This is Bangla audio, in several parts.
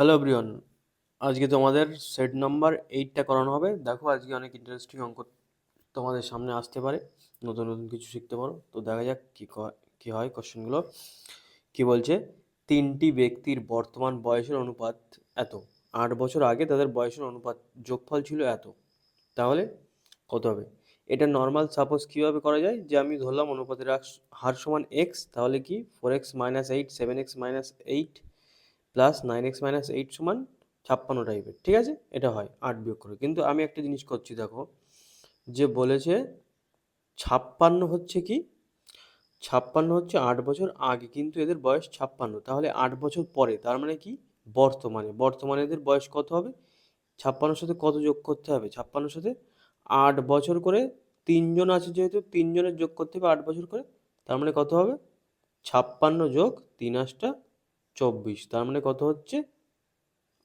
হ্যালো এভরিওয়ান, আজকে তোমাদের সেট নাম্বার 8টা করানো হবে। দেখো আজকে অনেক ইন্টারেস্টিং অঙ্ক তোমাদের সামনে আসতে পারে, নতুন নতুন কিছু শিখতে পারো। তো দেখা যাক কি হয় কোশ্চেনগুলো। কি বলছে, তিনটি ব্যক্তির বর্তমান বয়সের অনুপাত এত, 8 বছর আগে তাদের বয়সের অনুপাত যোগফল ছিল এত, তাহলে কত হবে? এটা নর্মাল সাপোজ কীভাবে করা যায়, যে আমি ধরলাম অনুপাতের হার সমান এক্স, তাহলে কি 4x - 8 7x - 8 প্লাস 9x - 8 সমান 56 টাইপের, ঠিক আছে? এটা হয় 8 বিয়োগ করে। কিন্তু আমি একটা জিনিস করছি, দেখো যে বলেছে 56 হচ্ছে কি, 56 হচ্ছে 8 বছর আগে, কিন্তু এদের বয়স 56, তাহলে 8 বছর পরে, তার মানে কি বর্তমানে এদের বয়স কত হবে? 56 সাথে কত যোগ করতে হবে? 56 সাথে 8 বছর করে, তিনজন আছে যেহেতু তিনজনের যোগ করতে হবে 8 বছর করে, তার মানে কত হবে? 56 যোগ 3 × 24, তার মানে কত হচ্ছে?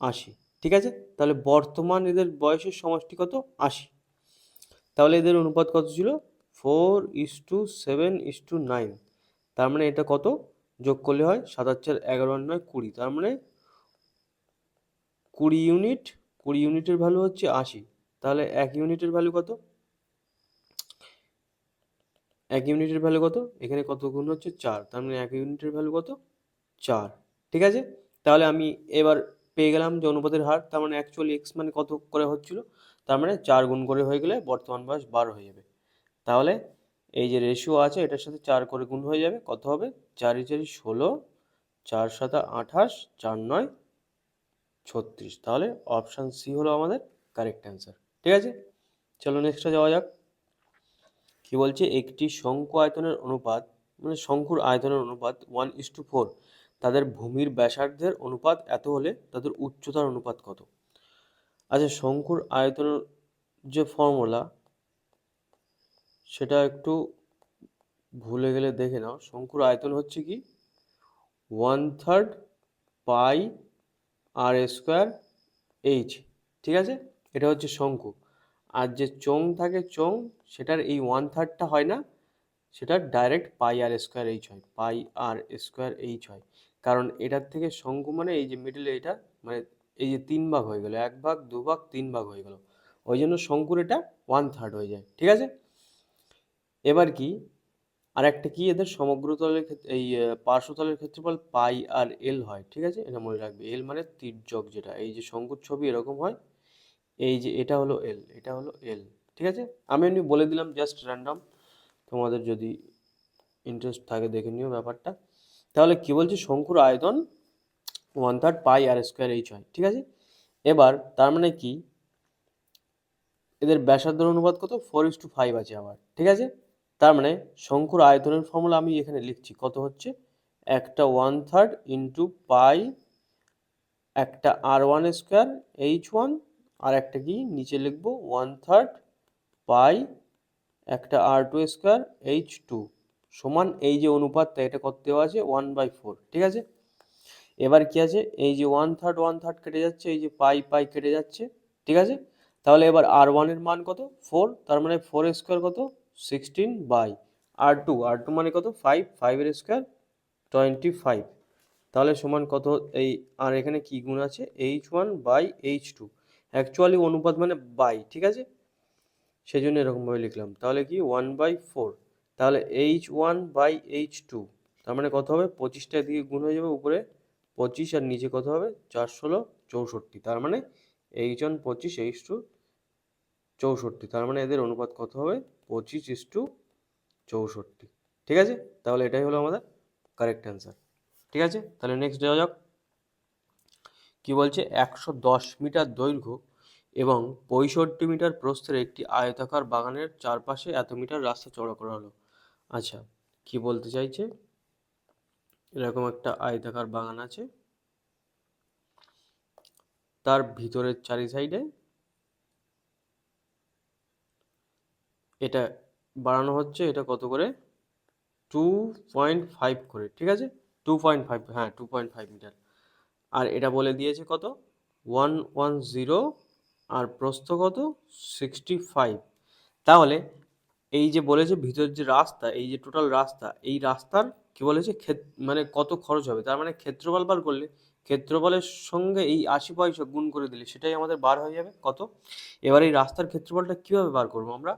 80, ঠিক আছে? তাহলে বর্তমান এদের বয়সের সমষ্টি কত? 80। তাহলে এদের অনুপাত কত ছিল? 4:7:9। তার মানে এটা কত যোগ করলে হয়? 7 আর 4 11 আর 9 20, তার মানে 20 ইউনিট। 20 ইউনিটের ভ্যালু হচ্ছে 80। তাহলে 1 ইউনিটের ভ্যালু কত? 1 ইউনিটের ভ্যালু কত? এখানে কত গুণ হচ্ছে? 4, তার মানে 1 ইউনিটের ভ্যালু কত? 4, ঠিক আছে? তাহলে আমি এবার পেয়ে গেলাম যে অনুপাতের হার, তার মানে অ্যাকচুয়ালি এক্স মানে কত করে হচ্ছিল, তার মানে 4 গুণ করে হয়ে গেলে বর্তমান বয়স 12 হয়ে যাবে। তাহলে এই যে রেশিও আছে এটার সাথে 4 করে গুণ হয়ে যাবে, কত হবে? 4 × 4 = 16, 4 × 7 = 28, 4 × 9 = 36। তাহলে অপশান সি হলো আমাদের কারেক্ট অ্যান্সার, ঠিক আছে? চলো নেক্সটে যাওয়া যাক। কি বলছে, একটি শঙ্কু আয়তনের অনুপাত, মানে শঙ্কুর আয়তনের অনুপাত 1:4, তাদের ভূমির ব্যাসার্ধের অনুপাত এত হলে তাদের উচ্চতার অনুপাত কত? আচ্ছা, শঙ্কুর আয়তনের যে ফর্মুলা সেটা একটু ভুলে গেলে দেখে নাও। শঙ্কুর আয়তন হচ্ছে কি 1/3 পাই আর স্কোয়ার এইচ, ঠিক আছে? এটা হচ্ছে শঙ্কু। আর যে চোঙ থাকে, চোঙ, সেটার এই 1/3টা হয় না, সেটা ডাইরেক্ট পাই আর স্কোয়ার এইচ হয়, পাই আর স্কোয়ার এইচ হয়। কারণ এটার থেকে শঙ্কু মানে এই যে মিডলে এটা, মানে এই যে 3 ভাগ হয়ে গেল, 1 ভাগ 2 ভাগ 3 ভাগ হয়ে গেল, ওই জন্য শঙ্কুর এটা 1/3 হয়ে যায়, ঠিক আছে? এবার কি, আর একটা কি, এদের সমগ্রতলের ক্ষেত্রে এই পার্শ্বতলের ক্ষেত্রফল পাই আর এল হয়, ঠিক আছে? এটা মনে রাখবে, এল মানে তির্যক, যেটা এই যে শঙ্কুর ছবি এরকম হয়, এই যে এটা হলো এল, এটা হলো এল, ঠিক আছে? আমি এমনি বলে দিলাম জাস্ট র্যান্ডম, তোমাদের যদি ইন্টারেস্ট থাকে দেখে নিও ব্যাপারটা। তাহলে কি বলছে, শঙ্কুর আয়তন 1/3 পাই আর স্কোয়ার এইচ হয়, ঠিক আছে? এবার তার মানে কি, এদের ব্যাসার্ধের অনুপাত কত? 4:5 আছে আবার, ঠিক আছে? তার মানে শঙ্কুর আয়তনের ফর্মুলা আমি এখানে লিখছি, কত হচ্ছে? একটা 1/3 ইন্টু পাই, একটা r1² h1, আর একটা কি নিচে লিখবো 1/3 পাই একটা r2² h2 সমান এই যে অনুপাতটা, এটা কত দেওয়া আছে? 1/4, ঠিক আছে? এবার কি আছে, এই যে 1/3 কেটে যাচ্ছে, এই যে পাই পাই কেটে যাচ্ছে, ঠিক আছে? তাহলে এবার r1 এর মান কত? 4, তার মানে 4² কত? 16 বাই r2 মানে কত? 5, 5 এর স্কোয়ার 25, তাহলে সমান কত? এই আর এখানে কি গুণ আছে? h1/h2, অ্যাকচুয়ালি অনুপাত মানে বাই, ঠিক আছে? সেই জন্য এরকমভাবে লিখলাম। তাহলে কি 1/4, তাহলে h1/h2, তার মানে কত হবে? 25টা দিকে গুণ হয়ে যাবে, উপরে 25 আর নিচে কত হবে? 4 × 16 = 64, তার মানে h1 25, h2 64, তার মানে এদের অনুপাত কত হবে? 25:64, ঠিক আছে? তাহলে এটাই হলো আমাদের কারেক্ট অ্যান্সার, ঠিক আছে? তাহলে নেক্সট যাওয়া যাক। কি বলছে, 110 মিটার দৈর্ঘ্য এবং 65 মিটার প্রস্থের একটি আয়তাকার বাগানের চারপাশে এত মিটার রাস্তা চওড়া করা হলো। আচ্ছা, কি বলতে চাইছে, এরকম একটা আয়তাকার বাগান আছে, তার ভিতরের চারি সাইডে এটা বাড়ানো হচ্ছে, এটা কত করে? 2.5 করে, ঠিক আছে? 2.5, হ্যাঁ 2.5 মিটার। আর এটা বলে দিয়েছে কত? 110, আর প্রস্থ কত? 65। তাহলে এই যে বলেছে ভিতরের যে রাস্তা, এই যে টোটাল রাস্তা, এই রাস্তার কি বলেছে মানে কত খরচ হবে, তার মানে ক্ষেত্রফল বার করলে ক্ষেত্রফলের সঙ্গে এই 80 পয়সা গুণ করে দিলে সেটাই আমাদের বার হয়ে যাবে কত। এবার এই রাস্তার ক্ষেত্রফলটা কিভাবে বার করবো আমরা,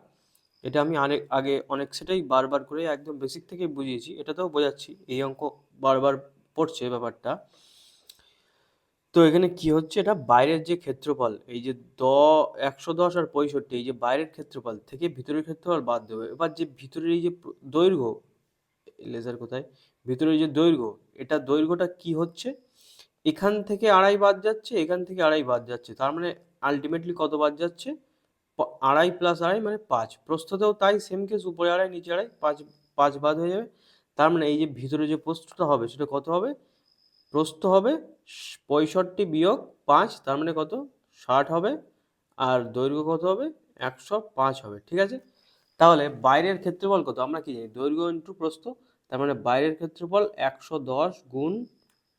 এটা আমি আগে অনেক সেটাই বারবার করে একদম বেসিক থেকেই বুঝিয়েছি, এটাতেও বোঝাচ্ছি, এই অঙ্ক বারবার পড়ছে ব্যাপারটা। তো এখানে কি হচ্ছে, এটা বাইরের যে ক্ষেত্রফল, এই যে 110 আর 65, এই যে বাইরের ক্ষেত্রফল থেকে ভিতরের ক্ষেত্রফল বাদ দেবে। এবার যে ভিতরের এই যে দৈর্ঘ্য, লেজার কোথায়, ভিতরের যে দৈর্ঘ্য, এটা দৈর্ঘ্যটা কি হচ্ছে, এখান থেকে আড়াই বাদ যাচ্ছে, এখান থেকে আড়াই বাদ যাচ্ছে, তার মানে আলটিমেটলি কত বাদ যাচ্ছে, আড়াই প্লাস আড়াই মানে 5। প্রস্থতেও তাই সেম কেস, উপরে আড়াই নিচে আড়াই, 5 5 বাদ হয়ে যাবে। তার মানে এই যে ভিতরে যে প্রস্থটা হবে সেটা কত হবে, প্রস্থ হবে 65 বিয়োগ 5, তার মানে কত, 60 হবে। আর দৈর্ঘ্য কত হবে, 105 হবে, ঠিক আছে। তাহলে বাইরের ক্ষেত্রফল কত আমরা কি জানি, দৈর্ঘ্য ইন্টু প্রস্থ, তার মানে বাইরের ক্ষেত্রফল 110 গুণ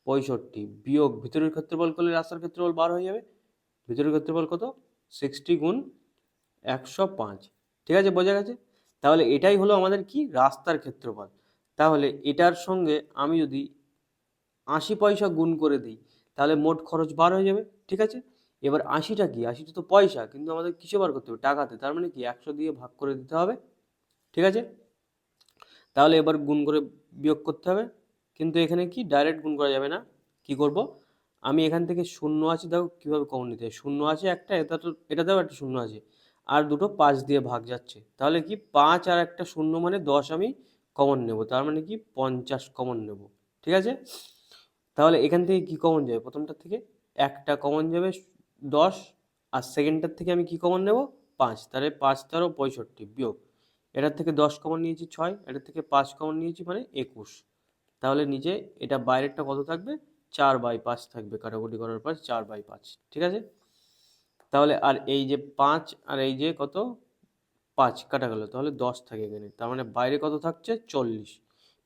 65 বিয়োগ ভিতরের ক্ষেত্রফল করলে রাস্তার ক্ষেত্রফল বার হয়ে যাবে। ভিতরের ক্ষেত্রফল কত, 60 গুণ 105, ঠিক আছে, বোঝা গেছে। তাহলে এটাই হলো আমাদের কি, রাস্তার ক্ষেত্রফল। তাহলে এটার সঙ্গে আমি যদি 80 পয়সা গুণ করে দিই তাহলে মোট খরচ বার হয়ে যাবে, ঠিক আছে। এবার 80টা কি, 80টা তো পয়সা, কিন্তু আমাদের কিসে বার করতে হবে, টাকাতে, তার মানে কি 100 দিয়ে ভাগ করে দিতে হবে, ঠিক আছে। তাহলে এবার গুণ করে বিয়োগ করতে হবে, কিন্তু এখানে কি ডাইরেক্ট গুণ করা যাবে না, কি করব, আমি এখান থেকে শূন্য আছে, দেখো কীভাবে কমন নিতে হয়, শূন্য আছে একটা, এটাতেও একটা শূন্য আছে, আর দুটো 5 দিয়ে ভাগ যাচ্ছে, তাহলে কি 5 আর একটা শূন্য মানে 10 আমি কমন নেব, তার মানে কি 50 কমন নেব, ঠিক আছে। তাহলে এখান থেকে কি কমন যাবে, প্রথমটার থেকে একটা কমন যাবে 10, আর সেকেন্ডটার থেকে আমি কি কমন নেব 5, তাহলে 5 তেরো 65 বিয়োগ, এটার থেকে 10 কমন নিয়েছি 6, এটার থেকে 5 কমন নিয়েছি মানে 21। তাহলে নিচে এটা বাইরেরটা কত থাকবে, 4/5 থাকবে, কাটাকুটি করার পর 4/5, ঠিক আছে। তাহলে আর এই যে 5 আর এই যে কত 5 কাটা গেল, তাহলে 10 থাকে এখানে, তার মানে বাইরে কত থাকছে 40,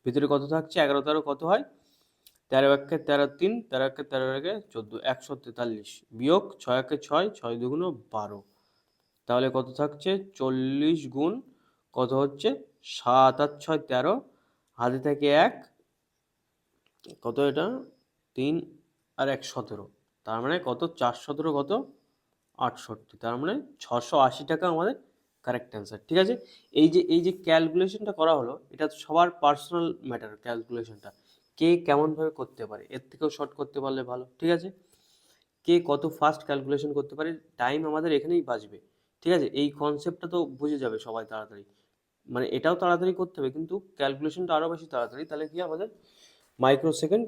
ভিতরে কত থাকছে 11 তেরো কত হয়, 13 একে 13 3, 13 একে 13 একে 14, 143 বিয়োগ 6 একে 6, 6 দুগুণ 12, তাহলে কত থাকছে 40 গুণ কত হচ্ছে 7 আর 6 13, হাতে থাকে 1, কত এটা 3 আর 1 17, তার মানে কত 4 17 কত 68, তার মানে 680 টাকা আমাদের কারেক্ট অ্যান্সার, ঠিক আছে। এই যে ক্যালকুলেশনটা করা হলো, এটা সবার পার্সোনাল ম্যাটার, ক্যালকুলেশনটা কে কেমনভাবে করতে পারে, এর থেকেও শর্ট করতে পারলে ভালো, ঠিক আছে। কে কত ফাস্ট ক্যালকুলেশন করতে পারে, টাইম আমাদের এখানেই বাঁচবে, ঠিক আছে। এই কনসেপ্টটা তো বুঝে যাবে সবাই তাড়াতাড়ি, মানে এটাও তাড়াতাড়ি করতে হবে কিন্তু ক্যালকুলেশনটা আরও বেশি তাড়াতাড়ি, তাহলে কি আমাদের মাইক্রো সেকেন্ড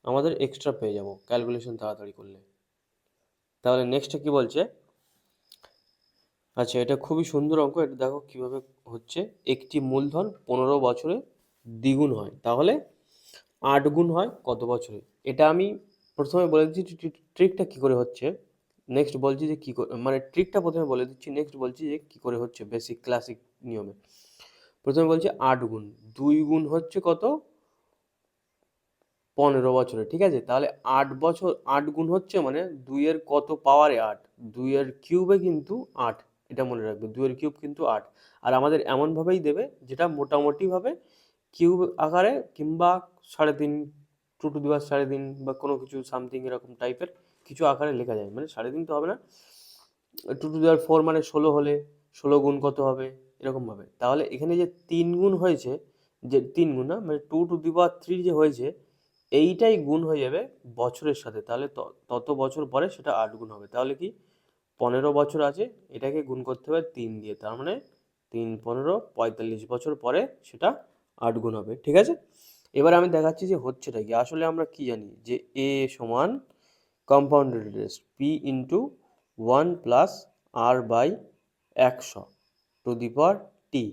আমাদের এক্সট্রা পেয়ে যাব ক্যালকুলেশন তাড়াতাড়ি করলে। তাহলে নেক্সটটা কি বলছে, আচ্ছা এটা খুবই সুন্দর অঙ্ক, এটা দেখো কিভাবে হচ্ছে, একটি মূলধন 15 বছরে দ্বিগুণ হয়, তাহলে 8 গুণ হয় কত বছরে। এটা আমি প্রথমে বলে দিচ্ছি ট্রিকটা কি করে হচ্ছে, নেক্সট বলছি যে কি করে, মানে ট্রিকটা প্রথমে বলে দিচ্ছি, নেক্সট বলছি যে কি করে হচ্ছে বেসিক ক্লাসিক নিয়মে। প্রথমে বলছি 8 গুণ, 2 গুণ হচ্ছে কত 15 বছরে, ঠিক আছে। তাহলে 8 বছর 8 গুণ হচ্ছে মানে 2 এর কত পাওয়ারে 8, 2 এর কিউবে কিন্তু 8, এটা মনে রাখবে 2 এর কিউব কিন্তু 8। আর আমাদের এমনভাবেই দেবে যেটা মোটামুটিভাবে কিউব আকারে কিংবা 3.5, 2 টু দি পাওয়ার 3.5 বা কোনো কিছু সামথিং এরকম টাইপের কিছু আকারে লেখা যায়, মানে 3.5 তো হবে না, 2 টু দি পাওয়ার 4 মানে 16 হলে 16 গুণ কত হবে এরকমভাবে। তাহলে এখানে যে 3 গুণ হয়েছে, যে 3 গুণ না মানে 2 টু দি পাওয়ার 3 যে হয়েছে, এইটাই গুণ হয়ে যাবে বছরের সাথে, তাহলে তত বছর পরে সেটা 8 গুণ হবে। তাহলে কি 15 বছর আছে, এটাকে গুণ করতে হবে 3 দিয়ে, তার মানে 3 15 45 বছর পরে সেটা 8 গুণ হবে, ঠিক আছে। এবার আমি দেখাচ্ছি যে হচ্ছেটা কি, আসলে আমরা কি জানি যে এ সমান compounded interest P into 1 plus R by 100 to the power T,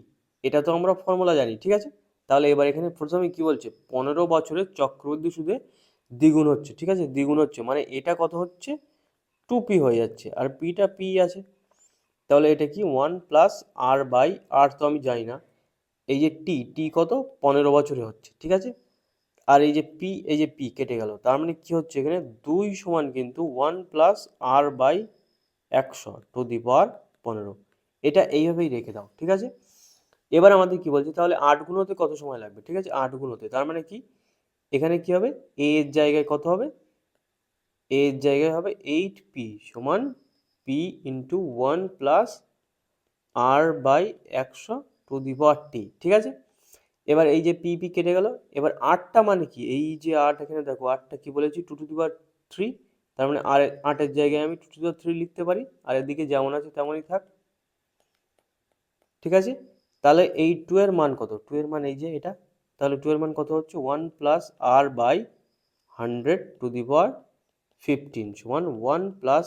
এটা তো আমরা ফর্মুলা জানি, ঠিক আছে। তাহলে এবার এখানে প্রথমে কি বলছে, 15 বছরের চক্রবৃদ্ধি সুদে দ্বিগুণ হচ্ছে, ঠিক আছে, দ্বিগুণ হচ্ছে মানে এটা কত হচ্ছে 2p হয়ে যাচ্ছে, আর পিটা পি আছে, তাহলে এটা কি 1 প্লাস আর বাই আর তো আমি জানি না, এই যে টি টি কত 15 বছরে হচ্ছে, ঠিক আছে। আর এই যে পি কেটে গেল, তার মানে কি হচ্ছে এখানে 2 সমান কিন্তু 1 plus R by 100 to the power 15, এটা এইভাবেই রেখে দাও, ঠিক আছে। এবার আমাদের কি বলছে, তাহলে 8 গুণ হতে কত সময় লাগবে, ঠিক আছে, 8 গুণ হতে, তার মানে কি এখানে কি হবে, এ এর জায়গায় কত হবে এর জায়গায় হবে 8p সমান p into 1 plus R by 100 t, ঠিক আছে। এবার এই যে পি পি কেটে গেল, এবার আটটা মানে কি, এই যে আট এখানে দেখো, আটটা কি বলেছি, 2^3, তার মানে আর আটের জায়গায় আমি 2^3 লিখতে পারি, আর এদিকে যেমন আছে তেমনই থাক, ঠিক আছে। তাহলে এই 2 এর মান কত, 2 এর মান এই যে এটা, তাহলে 2 এর মান কত হচ্ছে 1 প্লাস আর বাই 100^15 সমান 1 প্লাস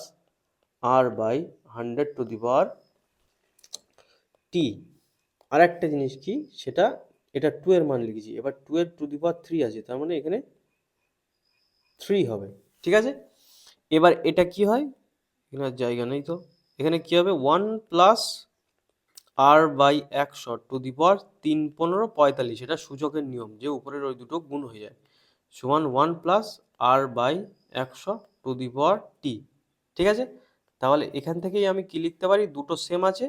আর বাই 100^t। আর একটা জিনিস কি, সেটা এটা 2 এর মান লিখেছি, এবার 2 এর 3 আছে, তার মানে এখানে 3 হবে, ঠিক আছে। এবার এটা কি হয়, এখানে আর জায়গা নেই তো, এখানে কি হবে 1 প্লাস আর বাই 100^3×15=45, এটা সূচকের নিয়ম যে উপরের ওই দুটো গুণ হয়ে যায়, সমান 1 প্লাস আর বাই 100^t, ঠিক আছে। তাহলে এখান থেকেই আমি কি লিখতে পারি, দুটো সেম আছে,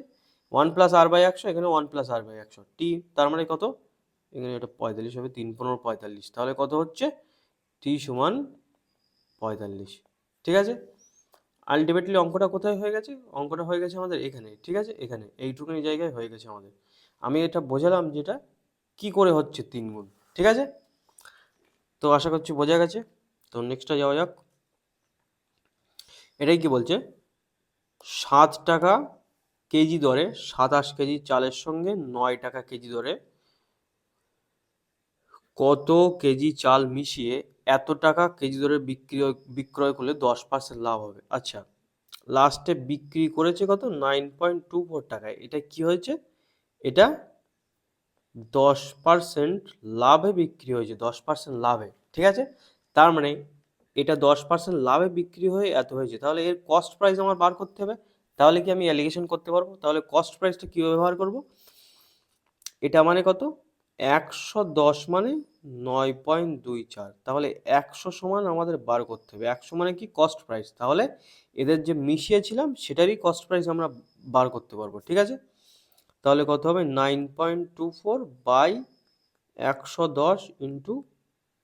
1 প্লাস আর বাই 100, এখানে 1 প্লাস আর বাই 100 টি, তার মানে কত, এখানে এটা 45 হবে, 3×15=45, তাহলে কত হচ্ছে টি সমান 45, ঠিক আছে। আলটিমেটলি অঙ্কটা কোথায় হয়ে গেছে, অঙ্কটা হয়ে গেছে আমাদের এখানে, ঠিক আছে, এখানে এইটুকুনি জায়গায় হয়ে গেছে আমাদের। আমি এটা বোঝালাম যেটা কি করে হচ্ছে 3 গুণ, ঠিক আছে। তো আশা করছি বোঝা গেছে। তো নেক্সটটা যাওয়া যাক। এটাই কি বলছে, 7 টাকা কেজি দরে 27 কেজি চালের সঙ্গে 9 টাকা কেজি দরে কত কেজি চাল মিশিয়ে এত টাকা কেজি দরে বিক্রয় করলে 10% লাভ হবে। আচ্ছা, লাস্টে বিক্রি করেছে কত, 9.24 টাকায়, এটা কি হয়েছে, এটা 10% লাভে বিক্রি হয়েছে, 10% লাভে, ঠিক আছে। তার মানে এটা 10% লাভে বিক্রি হয়ে এত হয়েছে, তাহলে এর কস্ট প্রাইস আমার বার করতে হবে। তাহলে কি আমি অ্যালিগেশন করতে পারবো, তাহলে কস্ট প্রাইসটা কী ব্যবহার করব, এটা মানে কত, 110 মানে 9.24, তাহলে 100 সমান আমাদের বার করতে হবে, 100 মানে কি কস্ট প্রাইস, তাহলে এদের যে মিশিয়েছিলাম সেটারই কস্ট প্রাইস আমরা বার করতে পারবো, ঠিক আছে। তাহলে কত হবে 9.24 বাই 110 ইন্টু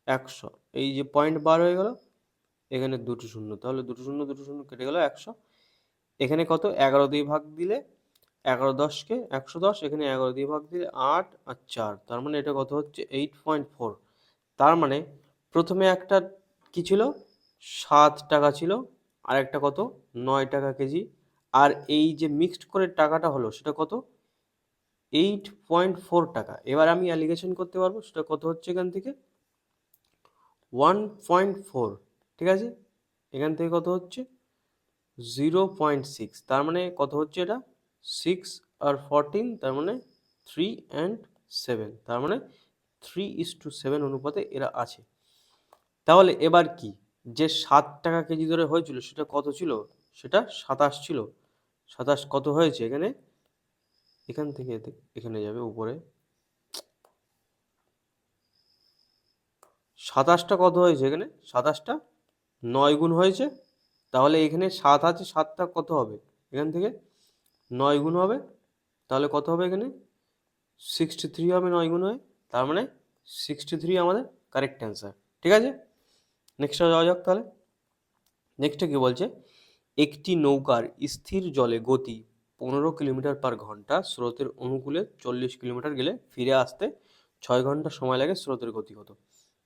100, এই যে পয়েন্ট বার হয়ে গেল, এখানে দুটো শূন্য, তাহলে দুটো শূন্য দুটো শূন্য কেটে গেল 100, এখানে কত 11 দিয়ে ভাগ দিলে 11×10 110, এখানে 11 দিয়ে ভাগ দিলে 8 আর 4, তার মানে এটা কত হচ্ছে 8.4। তার মানে প্রথমে একটা কি ছিল 7 টাকা ছিল, আর একটা কত 9 টাকা কেজি, আর এই যে মিক্সড করে টাকাটা হলো সেটা কত 8.4 টাকা। এবার আমি অ্যালিগেশন করতে পারবো সেটা কত হচ্ছে, এখান থেকে 1.4, ঠিক আছে, এখান থেকে কত হচ্ছে 0.6, তার মানে কত হচ্ছে এটা 6 আর 14, তার মানে 3 and 7, তার মানে 3:7 অনুপাতে এরা আছে। তাহলে এবার কি, যে 7 টাকা কেজি ধরে হয়েছিল সেটা কত ছিল, সেটা 27 ছিল, 27 কত হয়েছে এখানে, এখান থেকে এখানে যাবে উপরে, 27টা কত হয়েছে এখানে, 27টা 9 গুণ হয়েছে, তাহলে এখানে 7 আছে, 7টা কত হবে, এখান থেকে 9 গুণ হবে, তাহলে কত হবে এখানে 63 হবে 9 গুণ হয়ে, তার মানে 63 আমাদের কারেক্ট অ্যান্সার, ঠিক আছে। নেক্সটটা যাওয়া যাক তাহলে। নেক্সটে কি বলছে, একটি নৌকার স্থির জলে গতি 15 কিলোমিটার/ঘন্টা, স্রোতের অনুকূলে 40 কিলোমিটার গেলে ফিরে আসতে 6 ঘন্টা সময় লাগে, স্রোতের গতি কত।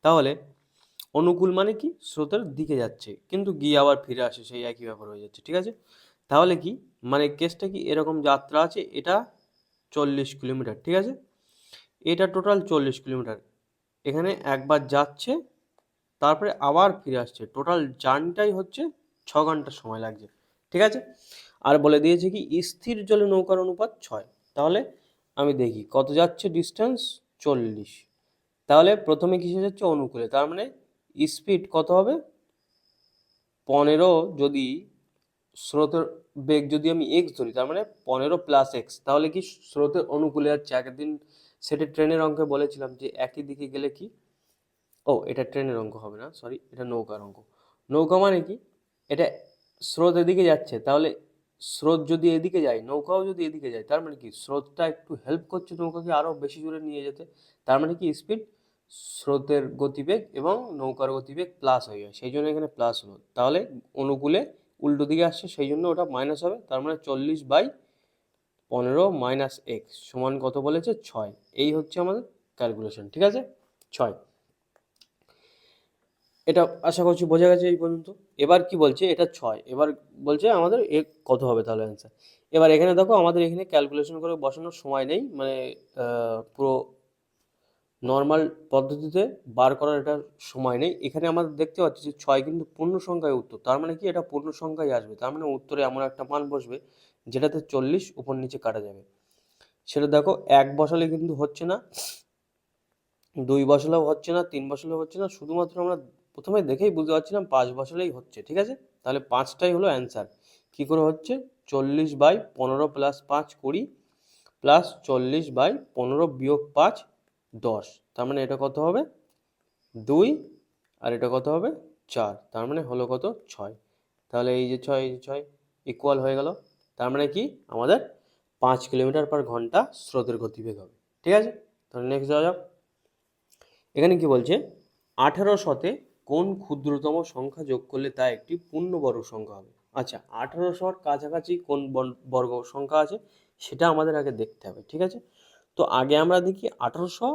তাহলে অনুকূল মানে কি, স্রোতের দিকে যাচ্ছে কিন্তু গিয়ে আবার ফিরে আসে, সেই একই ব্যাপার হয়ে যাচ্ছে, ঠিক আছে। তাহলে কি মানে কেসটা কি, এরকম যাত্রা আছে, এটা 40 কিলোমিটার, ঠিক আছে, এটা টোটাল 40 কিলোমিটার, এখানে একবার যাচ্ছে তারপরে আবার ফিরে আসছে, টোটাল জার্নিটাই হচ্ছে 6 ঘন্টা সময় লাগছে, ঠিক আছে। আর বলে দিয়েছে কি স্থির জলে নৌকার অনুপাত 6, তাহলে আমি দেখি কত যাচ্ছে ডিস্টেন্স 40, তাহলে প্রথমে কিসে যাচ্ছে অনুকূলে, তার মানে স্পিড কত হবে 15, যদি স্রোতের বেগ যদি আমি এক্স ধরি, তার মানে 15 প্লাস এক্স, তাহলে কি স্রোতের অনুকূলে যাচ্ছে। একদিন সেটা ট্রেনের অঙ্কে বলেছিলাম যে একই দিকে গেলে কি, ও এটা ট্রেনের অঙ্ক হবে না, সরি, এটা নৌকার অঙ্ক। নৌকা মানে কি, এটা স্রোত এদিকে যাচ্ছে, তাহলে স্রোত যদি এদিকে যায়, নৌকাও যদি এদিকে যায়, তার মানে কি স্রোতটা একটু হেল্প করছে নৌকাকে আরো বেশি জোরে নিয়ে যেতে, তার মানে কি স্পিড স্রোতের গতিবেগ এবং নৌকার গতিবেগ প্লাস হয়ে যায়, সেই জন্য এখানে প্লাস হলো। তাহলে অনুকূলে উল্টো দিকে আসছে, সেই জন্য ওটা মাইনাস হবে। তার মানে 40/15 মাইনাস এক্স সমান কত বলেছে? 6। এই হচ্ছে আমাদের ক্যালকুলেশন, ঠিক আছে? 6। এটা আশা করছি বোঝা গেছে এই পর্যন্ত। এবার কি বলছে? এটা 6। এবার বলছে আমাদের কত হবে তাহলে অ্যান্সার। এবার এখানে দেখো আমাদের এখানে ক্যালকুলেশন করে বসানোর সময় নেই, মানে পুরো নর্মাল পদ্ধতিতে বার করার এটা সময় নেই। এখানে আমাদের দেখতে পাচ্ছি যে 6 কিন্তু পূর্ণ সংখ্যায় উত্তর, তার মানে কি এটা পূর্ণ সংখ্যায় আসবে, তার মানে উত্তরে এমন একটা মান বসবে যেটাতে 40 উপর নিচে কাটা যাবে। সেটা দেখো 1 বসালে কিন্তু হচ্ছে না, 2 বসালেও হচ্ছে না, 3 বসালেও হচ্ছে না, শুধুমাত্র আমরা প্রথমে দেখেই বুঝতে পারছিলাম 5 বসালেই হচ্ছে, ঠিক আছে? তাহলে 5টাই হলো অ্যান্সার। কি করে হচ্ছে? 40/15 প্লাস 5 20 প্লাস 40/15 বিয়োগ 5 10। তার মানে এটা কত হবে? 2। আর এটা কত হবে? 4। তার মানে হলো কত? 6। তাহলে এই যে 6 এই যে 6 ইকুয়াল হয়ে গেল। তার মানে কি আমাদের 5 কিলোমিটার পার ঘন্টা স্রোতের গতিবেগ হবে, ঠিক আছে? তাহলে নেক্সট যাওয়া যাক। এখানে কি বলছে? 1800-তে কোন ক্ষুদ্রতম সংখ্যা যোগ করলে তা একটি পূর্ণবর্গ সংখ্যা হবে। আচ্ছা, 1800-র কাছাকাছি কোন বর্গ সংখ্যা আছে সেটা আমাদের আগে দেখতে হবে, ঠিক আছে? তো আগে আমরা দেখি 1800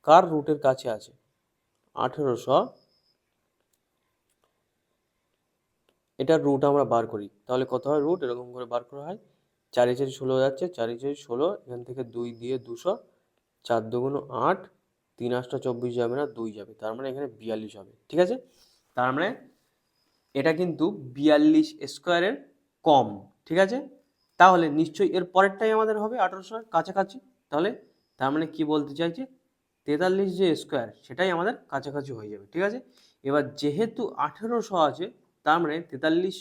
কার রুটের কাছে আছে। 1800 এটার রুট আমরা বার করি, তাহলে কত হয় রুট? এরকম করে বার করা হয়। 4 এ 4 16 যাচ্ছে, 4 এ 4 16, এখান থেকে 2 দিয়ে 200, 4 দুগুণ 8, 3 8টা 24 যাবে না, 2 যাবে, তার মানে এখানে 42 হবে, ঠিক আছে? তার মানে এটা কিন্তু 42 স্কোয়ারের কম, ঠিক আছে? তাহলে নিশ্চয়ই এর পরেরটাই আমাদের হবে 1800-এর কাছাকাছি। তাহলে তার মানে কি বলতে চাইছে? 43 যে স্কোয়ার সেটাই আমাদের কাছাকাছি হয়ে যাবে, ঠিক আছে? এবার যেহেতু 1800 আছে, তার মানে 43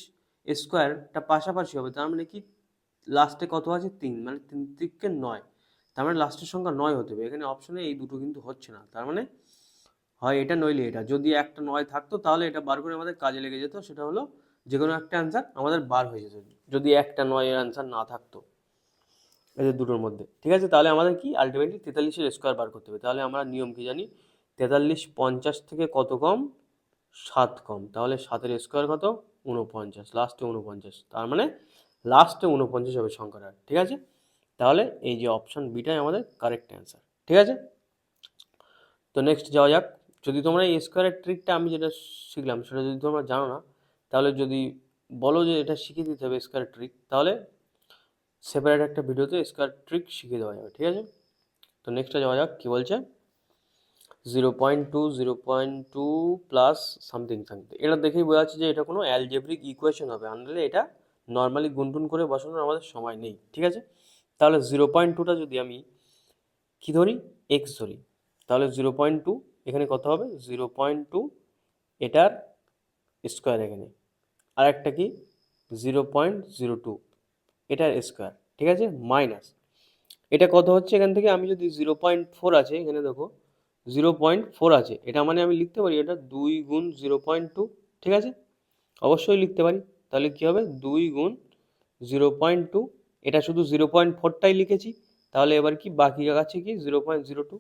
স্কোয়ারটা পাশাপাশি হবে, তার মানে কি লাস্টে কত আছে? 3, মানে 3 তিরিকে 9, তার মানে লাস্টের সংখ্যা 9 হতে হবে। এখানে অপশনে এই দুটো কিন্তু হচ্ছে না, তার মানে হয় এটা নইলে এটা। যদি একটা 9 থাকতো তাহলে এটা বার করে আমাদের কাজে লেগে যেত, সেটা হলো যে কোনো একটা অ্যান্সার আমাদের বার হয়ে যেত যদি একটা 9 এর অ্যান্সার না থাকতো এদের দুটোর মধ্যে, ঠিক আছে? তাহলে আমাদের কি আলটিমেটলি 43-এর স্কোয়ার বার করতে হবে। তাহলে আমরা নিয়ম কি জানি? 43 50 থেকে কত কম? 7 কম। তাহলে 7-এর স্কোয়ার কত? 49, লাস্টে 49, তার মানে লাস্টে 49 হবে সংখ্যাটা, ঠিক আছে? তাহলে এই যে অপশন বিটাই আমাদের কারেক্ট অ্যান্সার, ঠিক আছে? তো নেক্সট যাওয়া যাক। যদি তোমরা এই স্কোয়ারের ট্রিকটা আমি যেটা শিখলাম সেটা যদি তোমরা জানো না, তাহলে যদি বলো যে এটা শিখিয়ে দিতে হবে স্কোয়ার ট্রিক, তাহলে সেপারেট একটা ভিডিওতে স্কোয়ার ট্রিক শিখিয়ে দেওয়া যাবে, ঠিক আছে? তো নেক্সটে যাওয়া যাক। কি বলছে? 0.2 প্লাস সামথিং সামথিং, এটা দেখেই বোঝা যাচ্ছে যে এটা কোনো অ্যালজেব্রিক ইকুয়েশন হবে, আনলে এটা নর্মালি গুনটুন করে বসানোর আমাদের সময় নেই, ঠিক আছে? তাহলে 0.2টা যদি আমি কি ধরি? এক্স ধরি, তাহলে 0.2 এখানে কত হবে? 0.2 এটার স্কোয়ার এখানে, আর একটা কি 0.02 এটার স্কোয়ার, ঠিক আছে? মাইনাস এটা কত হচ্ছে এখান থেকে? আমি যদি 0.4 আছে এখানে দেখো 0.4 আছে, এটা মানে আমি লিখতে পারি এটা 2 গুণ 0.2, ঠিক আছে? অবশ্যই লিখতে পারি। তাহলে কি হবে? 2 গুণ 0.2, এটা শুধু 0.4টাই লিখেছি, তাহলে এবার কি বাকি আছে কি 0.02,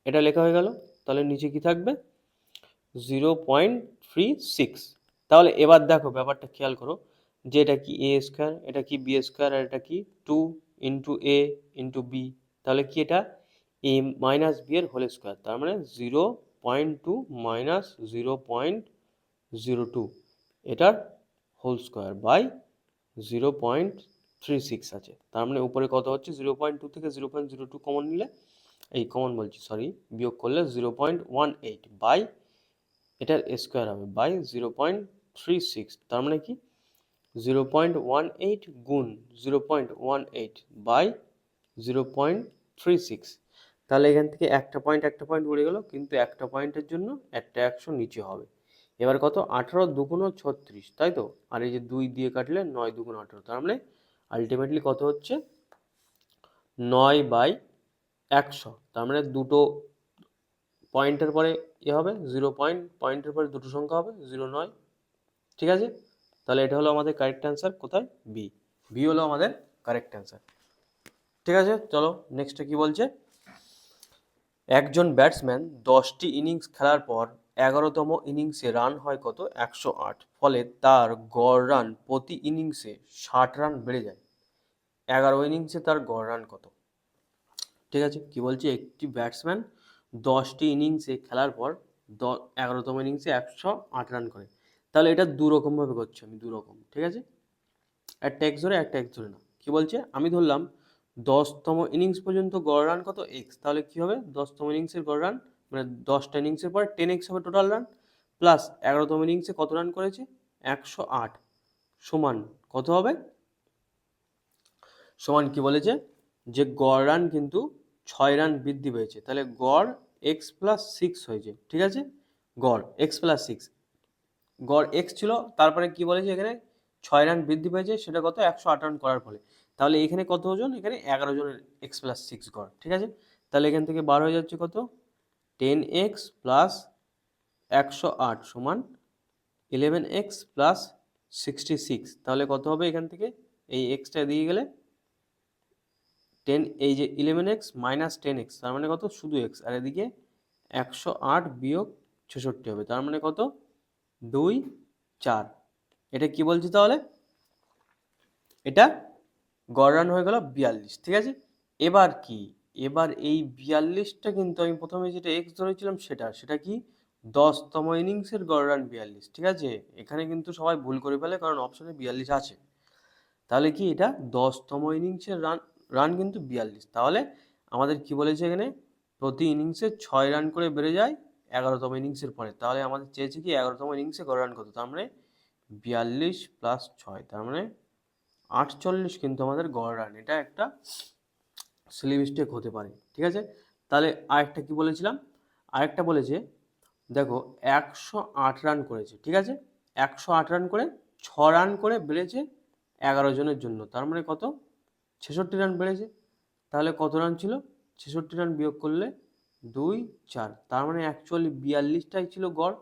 এটা লেখা হয়ে গেল। তাহলে নিচে কি থাকবে? 0.36। তাহলে এবার দেখো ব্যাপারটা খেয়াল করো যে এটা কি এ স্কোয়ার, এটা কি বি স্কোয়ার, আর এটা কি 2 ইন্টু এ ইন্টু বি, তাহলে কি এটা এ মাইনাস বি এর হোল স্কোয়ার, তার মানে 0.2 মাইনাস 0.02 এটার হোল স্কোয়ার বাই 0.36 আছে। তার মানে উপরে কত হচ্ছে? 0.2 থেকে 0.02 কমন নিলে, এই কমন বলছি সরি, বিয়োগ করলে 0.18 বাই এটার স্কোয়ার হবে বাই 0.36, তার মানে কি 0.18 গুণ 0.18 বাই 0.36। তাহলে এখান থেকে একটা পয়েন্ট উড়ে গেল, কিন্তু একটা পয়েন্টের জন্য একটা 100 নিচে হবে। এবার কত? 18 দুগুণ 36, তাই তো? আর এই যে 2 দিয়ে কাটলে 9 দুগুণ 18, তার মানে আলটিমেটলি কত হচ্ছে? 9/100। তার মানে দুটো পয়েন্টের পরে হবে 0 পয়েন্টের পরে দুটো সংখ্যা হবে 0 9, ঠিক আছে? তাহলে এটা হলো আমাদের কারেক্ট অ্যান্সার। কোথায়? বি। বি হলো আমাদের কারেক্ট অ্যান্সার, ঠিক আছে? চলো নেক্সটে কি বলছে? একজন ব্যাটসম্যান 10টি ইনিংস খেলার পর 11তম ইনিংসে রান হয় কত? 108। ফলে তার গড় রান প্রতি ইনিংসে 60 রান বেড়ে যায়। 11 ইনিংসে তার গড় রান কত? ঠিক আছে, কি বলছে? একটি ব্যাটসম্যান 10টি ইনিংসে খেলার পর 11তম ইনিংসে 108 রান করে। তাহলে এটা দুরকমভাবে করছি আমি, দুরকম। ঠিক আছে, একটা এক্স ধরে একটা এক্স ধরে না। কি বলছে? আমি ধরলাম 10তম ইনিংস পর্যন্ত গড় রান কত? এক্স। তাহলে কি হবে? 10তম ইনিংসের গড় রান মানে 10টা ইনিংসের পরে 10x হবে টোটাল রান, প্লাস 11তম ইনিংসে কত রান করেছে? 108, সমান কত হবে? সমান কি বলেছে? যে গড় রান কিন্তু 6 রান বৃদ্ধি পেয়েছে, তাহলে গড় x+6 হয়েছে। ঠিক আছে, গড় x+6, গড় এক্স ছিল, তারপরে কি বলেছে এখানে? 6 রান বৃদ্ধি পেয়েছে, সেটা কত? 108 রান করার ফলে। তাহলে এখানে কতজন? এখানে 11 জনের x+6 গড়। ঠিক আছে, তাহলে এখান থেকে বার হয়ে যাচ্ছে কত? 10x প্লাস 108 সমান 11x প্লাস 66। তাহলে কত হবে এখান থেকে? এই এক্সটা দিয়ে গেলে 10, এই যে 11x মাইনাস 10x, তার মানে কত? শুধু x। আর এদিকে 108 বিয়োগ 66 হবে, তার মানে কত? 2, 4। এটা কি বলছি তাহলে? এটা গড় রান হয়ে গেল 42। ঠিক আছে, এবার কি? এবার এই 42টা কিন্তু আমি প্রথমে যেটা এক্স ধরেছিলাম সেটা কি? 10তম ইনিংসের গড় রান 42। ঠিক আছে, এখানে কিন্তু সবাই ভুল করে ফেলে, কারণ অপশনে 42 আছে। তাহলে কি এটা 10তম ইনিংসের রান, রান কিন্তু 42। তাহলে আমাদের কি বলেছে এখানে? প্রতি ইনিংসে 6 রান করে বেড়ে যায় 11তম ইনিংসের পরে। তাহলে আমাদের চেয়েছে কি 11তম ইনিংসে গড় রান কত? তার মানে 42 প্লাস 6, তার মানে 48 কিন্তু আমাদের গড় রান। এটা একটা স্লিপ মিস্টেক হতে পারে। ঠিক আছে, তাহলে আরেকটা কি বলেছিলাম? আরেকটা বলেছে, দেখো 108 রান করেছে। ঠিক আছে, 108 রান করে 6 রান করে বেড়েছে 11 জনের জন্য, তার মানে কত? 66 রান বেড়েছে। তাহলে কত রান ছিল? 66 রান বিয়োগ করলে 2, 4, তার মানে অ্যাকচুয়ালি 42টাই ছিল গড়।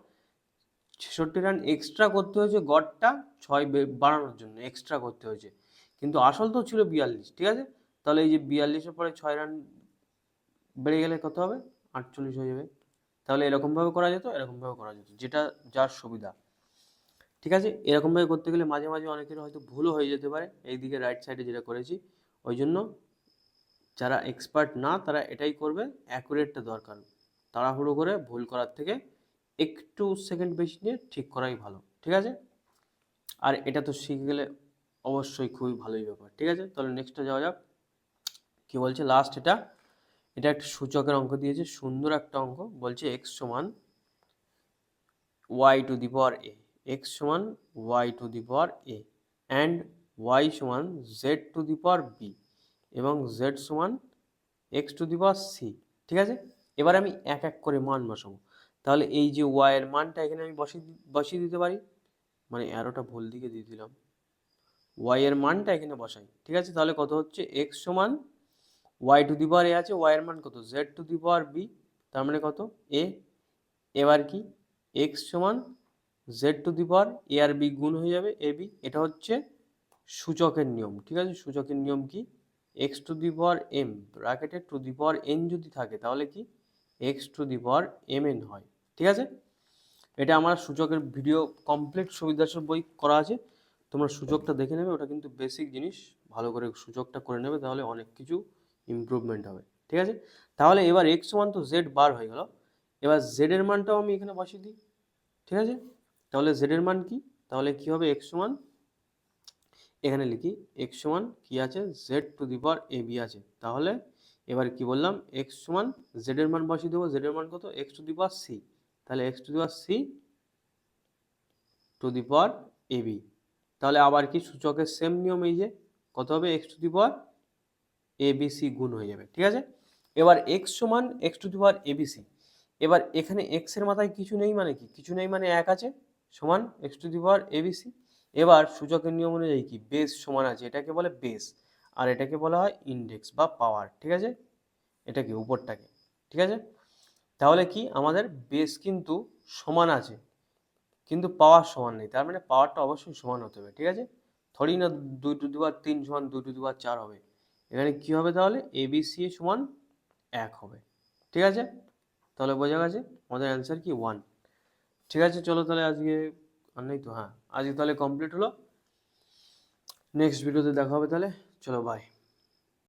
66 রান এক্সট্রা করতে হয়েছে গড়টা 6 বাড়ানোর জন্য, এক্সট্রা করতে হয়েছে, কিন্তু আসল তো ছিল 42। ঠিক আছে, তাহলে এই যে 42-এর পরে 6 রান বেড়ে গেলে কত হবে? 48 হয়ে যাবে। তাহলে এরকমভাবে করা যেত, এরকমভাবে করা যেত, যেটা যার সুবিধা। ঠিক আছে, এরকমভাবে করতে গেলে মাঝে মাঝে অনেকের হয়তো ভুলও হয়ে যেতে পারে, এইদিকে রাইট সাইডে যেটা করেছি। ওই জন্য যারা এক্সপার্ট না তারা এটাই করবে, অ্যাকুরেটটা দরকার। তাড়াহুড়ো করে ভুল করার থেকে একটু সেকেন্ড বেশি নিয়ে ঠিক করাই ভালো। ঠিক আছে, আর এটা তো শিখে গেলে অবশ্যই খুবই ভালোই ব্যাপার। ঠিক আছে, তাহলে নেক্সটে যাওয়া যাক। কি বলছে লাস্ট? এটা এটা একটা সূচকের অঙ্ক দিয়েছে, সুন্দর একটা অঙ্ক। বলছে x সমান y two the power a, x সমান y two the power a and y সমান z to the power b এবং z সমান x to the power c। ঠিক আছে, এবার আমি এক এক করে মান বসাবো। তাহলে এই যে y এর মানটা এখানে আমি বসিয়ে দিতে পারি, মানে অ্যারোটা ভুল দিকে দিয়ে দিলাম। y এর মানটা এখানে বসাই। ঠিক আছে, তাহলে কত হচ্ছে? x সমান y two the power a আছে, y এর মান কত? z to the power b, তার মানে কত? a। এবার কি? x সমান z to the power a আর b গুণ হয়ে যাবে ab। এটা হচ্ছে সূচকের নিয়ম। ঠিক আছে, সূচকের নিয়ম কি? x to the power m ব্র্যাকেটে টু দি পাওয়ার n যদি থাকে তাহলে কি? x to the power mn হয়। ঠিক আছে, এটা আমার সূচকের ভিডিও কমপ্লিট সুবিধাসব বই করা আছে, তোমরা সূচকটা দেখে নেবে। ওটা কিন্তু বেসিক জিনিস, ভালো করে সূচকটা করে নেবে, তাহলে অনেক কিছু ইমপ্রুভমেন্ট হবে। ঠিক আছে, তাহলে এবার x সমান তো z বার হয়ে গেল, এবার z এর মানটাও আমি এখানে বসিয়ে দিই। ঠিক আছে, তাহলে z এর মান কি? তাহলে কি হবে? x সমান, এখানে লিখি x সমান কি আছে? z to the power ab আছে। তাহলে এবার কি বললাম? x সমান z এর মান বসিয়ে দেবো, z এর মান কত? x to the power c, তাহলে x to the power c two the power ab। তাহলে আবার কি সূচকের সেম নিয়ম, এই যে কত হবে? x to the power abc গুণ হয়ে যাবে। ঠিক আছে, এবার x সমান x to the power abc। এবার এখানে x এর মাথায় কিছু নেই মানে কি? কিছু নেই মানে 1 আছে, সমান x to the power abc। এবার সূচকের নিয়ম অনুযায়ী কি? বেস সমান আছে, এটাকে বলে বেস, আর এটাকে বলা হয় ইন্ডেক্স বা পাওয়ার। ঠিক আছে, এটাকে উপরটাকে। ঠিক আছে, তাহলে কি আমাদের বেস কিন্তু সমান আছে কিন্তু পাওয়ার সমান নেই, তার মানে পাওয়ারটা অবশ্যই সমান হতে হবে। ঠিক আছে, থোড়ি না 2 টু দি পাওয়ার 3 সমান 2 টু দি পাওয়ার 4 হবে। এখানে কি হবে তাহলে? abc সমান 1 হবে। ঠিক আছে, তাহলে বোঝা গেছে আমাদের অ্যান্সার কি 1। ঠিক আছে, চলো তাহলে আজকে আর নেই তো, হ্যাঁ আজকে তাহলে কমপ্লিট হলো। নেক্সট ভিডিওতে দেখা হবে তাহলে, চলো বাই।